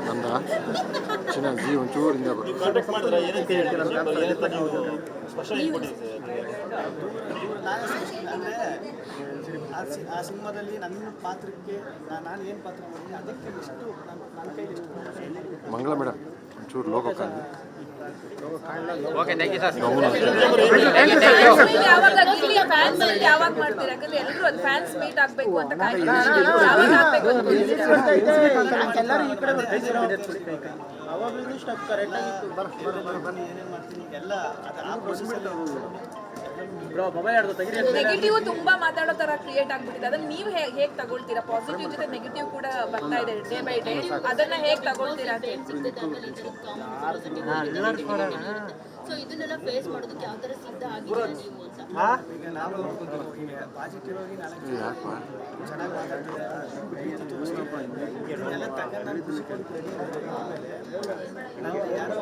ನಂದ ಚಿನ್ನ ಜೀ ಒಂಚೂರಿಂದ ಆ ಸಿನಿಮಾದಲ್ಲಿ ನನ್ನ ಪಾತ್ರಕ್ಕೆ ನಾನು ಏನು ಪಾತ್ರ ಮಾಡಿದ್ದೀನಿ ಅದಕ್ಕೆ ಇಷ್ಟು ನನ್ನ ಕೈಲಿ ಇಷ್ಟು ಮಂಗಳ ಮೇಡಮ್ ಒಂಚೂರು ಲೋಕ ಯಾವಾಗ ಮಾಡ್ತೀರಾ? ಯಾಕಂದ್ರೆ ಎಲ್ಲರೂ ಅದು ಫ್ಯಾನ್ಸ್ ಮೀಟ್ ಆಗ್ಬೇಕು ಅಂತ ಎಲ್ಲರೂ ಈ ಕಡೆ ಅವಾಗಲೂ ಸ್ಟಾಪ್ ಕರೆಕ್ಟಾಗಿತ್ತು ಏನೇನು ಮಾಡ್ತೀನಿ ಎಲ್ಲ ಅದು ಆ ಪ್ರೊಸೆಸಲ್ಲಿ ನೆಗೆಟಿವ್ ತುಂಬಾ ಮಾತಾಡೋ ತರ ಕ್ರಿಯೇಟ್ ಆಗ್ಬಿಟ್ಟಿದೆ. ಅದನ್ನ ನೀವು ಹೇಗೆ ತಗೊಳ್ತೀರಾ? ಪಾಸಿಟಿವ್ ಜೊತೆ ನೆಗೆಟಿವ್ ಕೂಡ ಬರ್ತಾ ಇದೆ ಡೇ ಬೈ ಡೇ, ಅದನ್ನ ಹೇಗೆ ತಗೊಳ್ತೀರಾ ಅಂತ ಸೊ ಇದನ್ನೆಲ್ಲ ಫೇಸ್ ಮಾಡೋದಕ್ಕೆ ಯಾವ ತರ ಸಿದ್ಧ ಆಗಿದ್ದೀರಾ ನೀವು ಅಂತ? ಈಗ ನಾವು ಪಾಸಿಟಿವ್ ಆಗಿ ಚೆನ್ನಾಗಿ ಮಾತಾಡ್ತಿದ್ದಾರೆ ಇದನ್ನೆಲ್ಲ ತಗೊಂಡು ನಾನು ಖುಷಿ ಪಡ್ತೀನಿ. ನಾವು ಯಾರು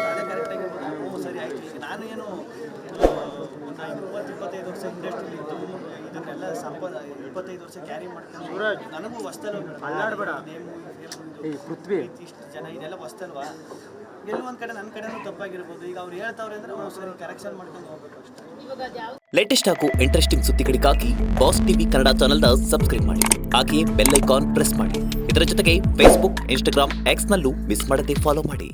ಅದೇ ಕರೆಕ್ಟಾಗಿ ಸರಿ ಆಯಿತು. ಈಗ ನಾನು ಏನು ಒಂದು 20-25 ವರ್ಷ ಇಂಡಸ್ಟ್ರಿಲಿ ಇದ್ದು ಇದನ್ನೆಲ್ಲ 25 ವರ್ಷ ಕ್ಯಾರಿ ಮಾಡ್ಕೊಂಡು ನನಗೂ ಹೊಸ್ತಲ್ವ ಪೃಥ್ವಿ ಇಷ್ಟು ಜನ ಇದೆಲ್ಲ ಹೊಸ್ತಲ್ವಾ? ಎಲ್ಲೊಂದು ಕಡೆ ನನ್ನ ಕಡೆನೂ ತಪ್ಪಾಗಿರ್ಬೋದು. ಈಗ ಅವ್ರು ಹೇಳ್ತಾವ್ರೆ ಅಂದರೆ ಸರಿ ಕರೆಕ್ಷನ್ ಮಾಡ್ಕೊಂಡು ಹೋಗ್ಬೇಕು ಅಷ್ಟೇ. ಲೇಟೆಸ್ಟ್ ಹಾಗೂ ಇಂಟ್ರೆಸ್ಟಿಂಗ್ ಸುದ್ದಿಗಳಿಗಾಗಿ ಬಾಸ್ ಟಿವಿ ಕನ್ನಡ ಚಾನೆಲ್ನ ಸಬ್ಸ್ಕ್ರೈಬ್ ಮಾಡಿ. ಹಾಗೆಯೇ ಬೆಲ್ ಐಕಾನ್ ಪ್ರೆಸ್ ಮಾಡಿ. ಇದರ ಜೊತೆಗೆ ಫೇಸ್ಬುಕ್, ಇನ್ಸ್ಟಾಗ್ರಾಮ್, ಎಕ್ಸ್ನಲ್ಲೂ ಮಿಸ್ ಮಾಡದೆ ಫಾಲೋ ಮಾಡಿ.